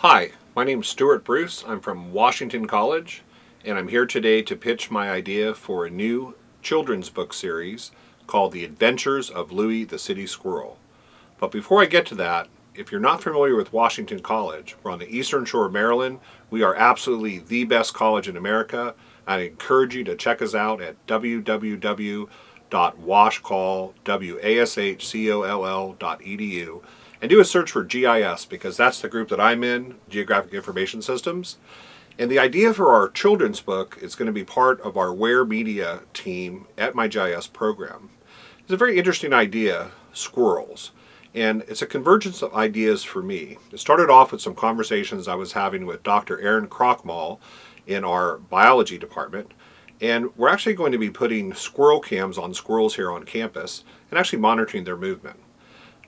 Hi, my name's Stewart Bruce. I'm from Washington College, and I'm here today to pitch my idea for a new children's book series called The Adventures of Louie the City Squirrel. But before I get to that, if you're not familiar with Washington College, we're on the Eastern Shore of Maryland. We are absolutely the best college in America. I encourage you to check us out at www.washcoll.edu and do a search for GIS because that's the group that I'm in, Geographic Information Systems. And the idea for our children's book is going to be part of our Where Media team at my GIS program. It's a very interesting idea, squirrels. And it's a convergence of ideas for me. It started off with some conversations I was having with Dr. Aaron Krochmal in our biology department. And we're actually going to be putting squirrel cams on squirrels here on campus and actually monitoring their movement.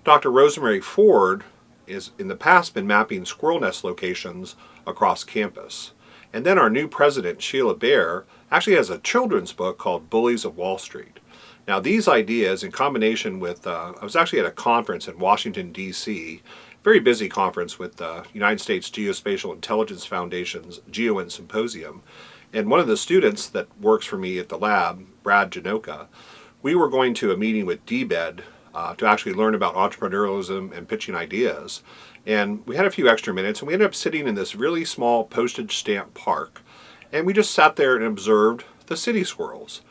Dr. Rosemary Ford has in the past been mapping squirrel nest locations across campus. And then our new president, Sheila Bair, actually has a children's book called Bullies of Wall Street. Now these ideas in combination with, I was actually at a conference in Washington, D.C., very busy conference with the United States Geospatial Intelligence Foundation's GeoInt Symposium. And one of the students that works for me at the lab, Brad Janoka, we were going to a meeting with DBED to actually learn about entrepreneurialism and pitching ideas. And we had a few extra minutes and we ended up sitting in this really small postage stamp park. And we just sat there and observed the city squirrels.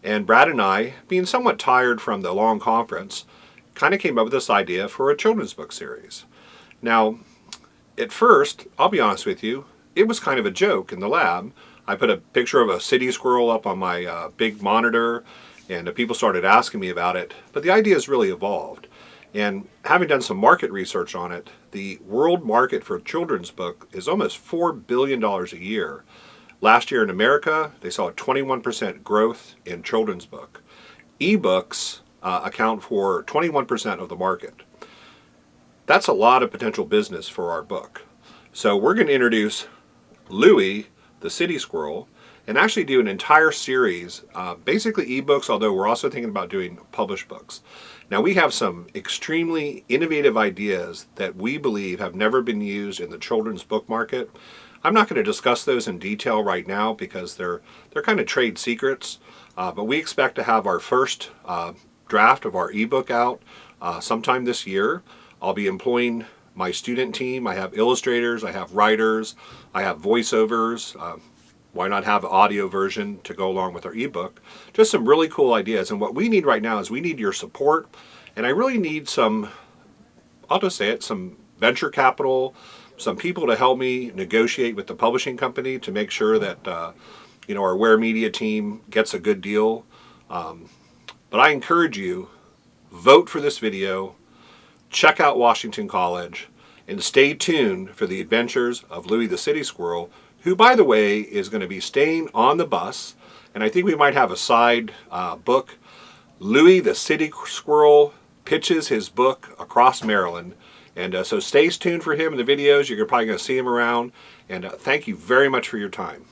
And Brad and I, being somewhat tired from the long conference, kind of came up with this idea for a children's book series. Now, at first, I'll be honest with you, it was kind of a joke in the lab. I put a picture of a city squirrel up on my big monitor, and people started asking me about it, but the idea has really evolved. And having done some market research on it, the world market for a children's book is almost $4 billion a year. Last year in America, they saw a 21% growth in children's book. E-books account for 21% of the market. That's a lot of potential business for our book. So we're going to introduce Louie, the city squirrel, and actually do an entire series, basically ebooks, although we're also thinking about doing published books. Now we have some extremely innovative ideas that we believe have never been used in the children's book market. I'm not going to discuss those in detail right now because they're kind of trade secrets, but we expect to have our first draft of our ebook out sometime this year. I'll be employing my student team. I have illustrators, I have writers, I have voiceovers. Why not have an audio version to go along with our ebook? Just some really cool ideas. And what we need right now is we need your support. And I really need some, I'll just say it, some venture capital, some people to help me negotiate with the publishing company to make sure that our Where Media team gets a good deal. But I encourage you, vote for this video, check out Washington College, and stay tuned for the adventures of Louie the City Squirrel, who, by the way, is going to be staying on the bus. And I think we might have a side book. Louie the City Squirrel pitches his book across Maryland. And so stay tuned for him in the videos. You're probably going to see him around. And thank you very much for your time.